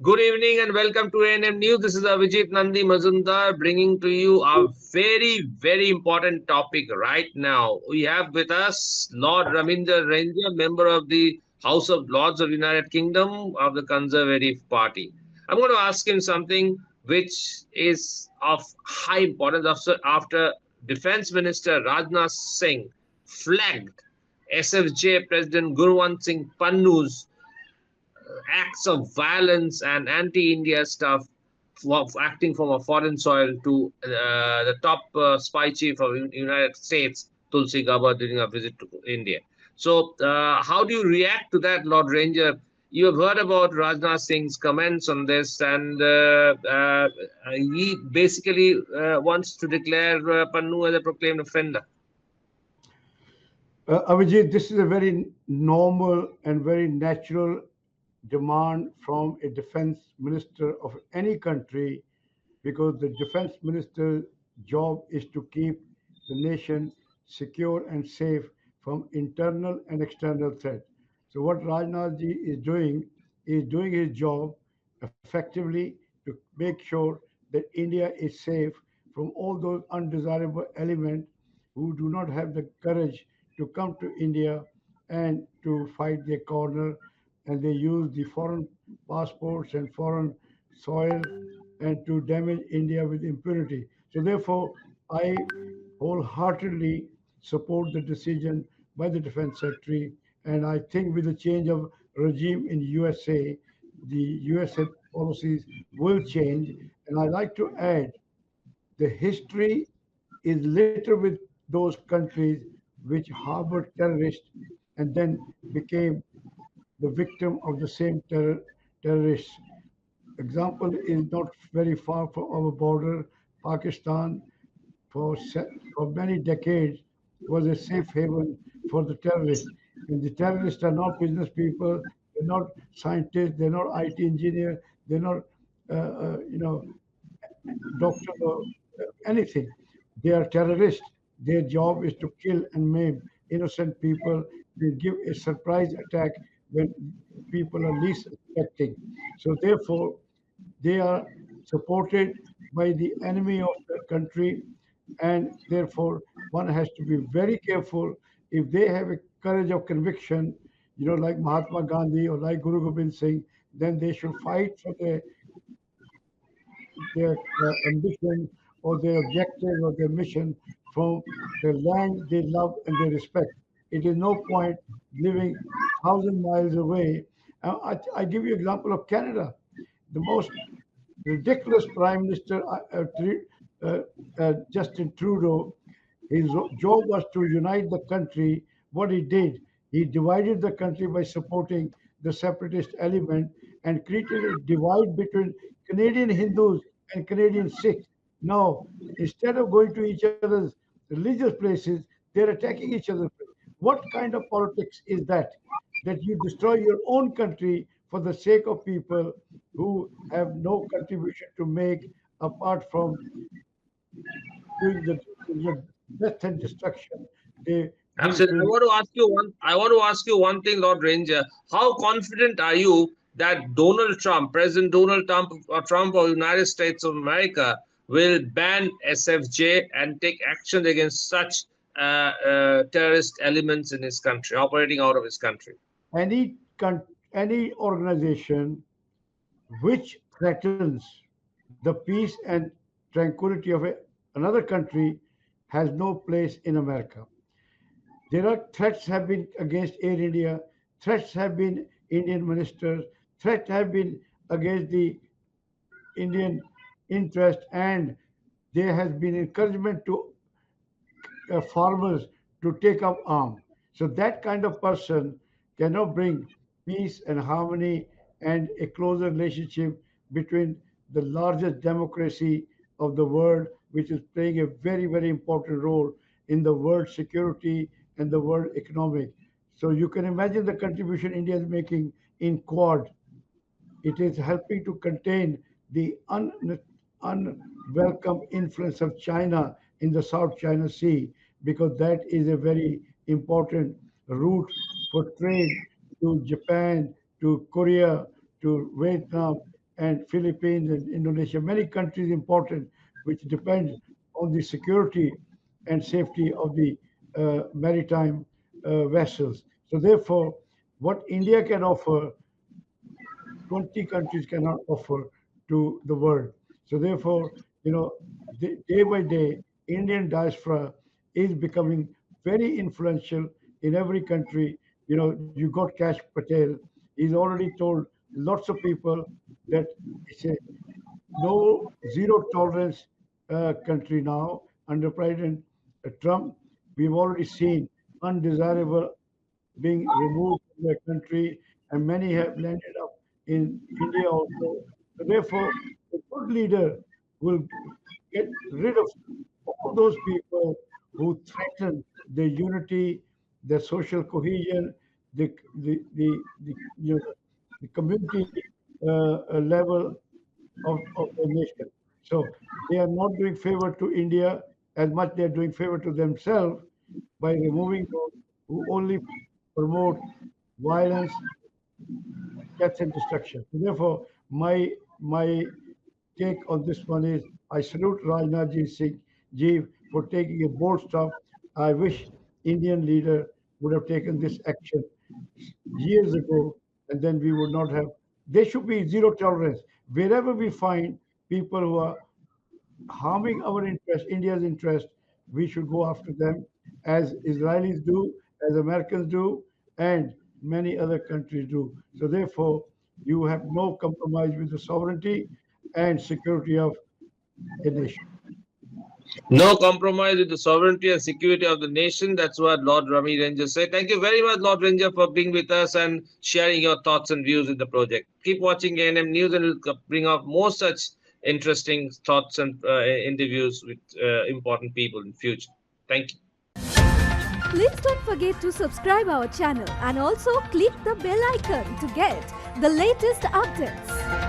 Good evening and welcome to ANM News. This is AVIJIT Nandi Majumdar bringing to you a very important topic right now. We have with us Lord Raminder Ranger, member of the House of Lords of United Kingdom of the Conservative Party. I'm going to ask him something which is of high importance after Defense Minister Rajnath Singh flagged SFJ President Gurwant Singh Pannu's acts of violence and anti-India stuff for acting from a foreign soil to the top spy chief of the United States, Tulsi Gabbard, during a visit to India. So, how do you react to that, Lord Ranger? You have heard about Rajnath Singh's comments on this, and he basically wants to declare Pannu as a proclaimed offender. Avijit, this is a very normal and very natural demand from a defense minister of any country because the defense minister's job is to keep the nation secure and safe from internal and external threat. So what Rajnath ji is doing his job effectively to make sure that India is safe from all those undesirable elements who do not have the courage to come to India and to fight their corner, and they use the foreign passports and foreign soil and to damage India with impunity. So therefore, I wholeheartedly support the decision by the defense secretary, and I think with the change of regime in USA, the USA policies will change. And I like to add, the history is littered with those countries which harbored terrorists and then became the victim of the same terrorists. Example is not very far from our border. Pakistan, for many decades, was a safe haven for the terrorists. And the terrorists are not business people. They're not scientists. They're not IT engineers. They're not, doctors or anything. They are terrorists. Their job is to kill and maim innocent people. They give a surprise attack when people are least expecting. So therefore, they are supported by the enemy of the country, and therefore one has to be very careful. If they have a courage of conviction, like Mahatma Gandhi or like Guru Gobind Singh, then they should fight for their ambition or their objective or their mission from the land they love and they respect. It is no point living 1,000 miles away. I give you example of Canada. The most ridiculous Prime Minister, Justin Trudeau, his job was to unite the country. What he did, he divided the country by supporting the separatist element and created a divide between Canadian Hindus and Canadian Sikhs. Now, instead of going to each other's religious places, they're attacking each other. What kind of politics is that? That you destroy your own country for the sake of people who have no contribution to make apart from doing the death and destruction. They bring Absolutely. to I want to ask you one thing, Lord Ranger. How confident are you that Donald Trump, President Donald Trump of the United States of America, will ban SFJ and take action against such terrorist elements in his country, operating out of his country? any organization which threatens the peace and tranquility of another country has no place in America. There are threats have been against Air India, threats have been Indian ministers, threats have been against the Indian interest, and there has been encouragement to farmers to take up arm. So that kind of person cannot bring peace and harmony and a closer relationship between the largest democracy of the world, which is playing a very important role in the world security and the world economic. So you can imagine the contribution India is making in Quad. It is helping to contain the unwelcome influence of China in the South China Sea because that is a very important route for trade to Japan, to Korea, to Vietnam. and Philippines and Indonesia, many countries important, which depend on the security and safety of the maritime vessels. So therefore, what India can offer, 20 countries cannot offer to the world. So therefore, day by day, Indian diaspora is becoming very influential in every country. You got Cash Patel. He's already told lots of people that it's a no zero tolerance country now under President Trump. We've already seen undesirable being removed from their country, and many have landed up in India also. So therefore, a good leader will get rid of all those people who threaten their unity, their social cohesion, the community level of the nation. So they are not doing favor to India as much they are doing favor to themselves by removing those who only promote violence, death, and destruction. So therefore, my take on this one is I salute Rajnath Singh ji for taking a bold step. I wish Indian leader would have taken this action years ago, and then we would not have. There should be zero tolerance wherever we find people who are harming our interest, India's interest. We should go after them, as Israelis do, as Americans do, and many other countries do. So therefore, you have no compromise with the sovereignty and security of a nation. No compromise with the sovereignty and security of the nation. That's what Lord Rami Ranger said. Thank you very much, Lord Ranger, for being with us and sharing your thoughts and views with the project. Keep watching ANM News, and we'll bring up more such interesting thoughts and interviews with important people in future. Thank you. Please don't forget to subscribe our channel and also click the bell icon to get the latest updates.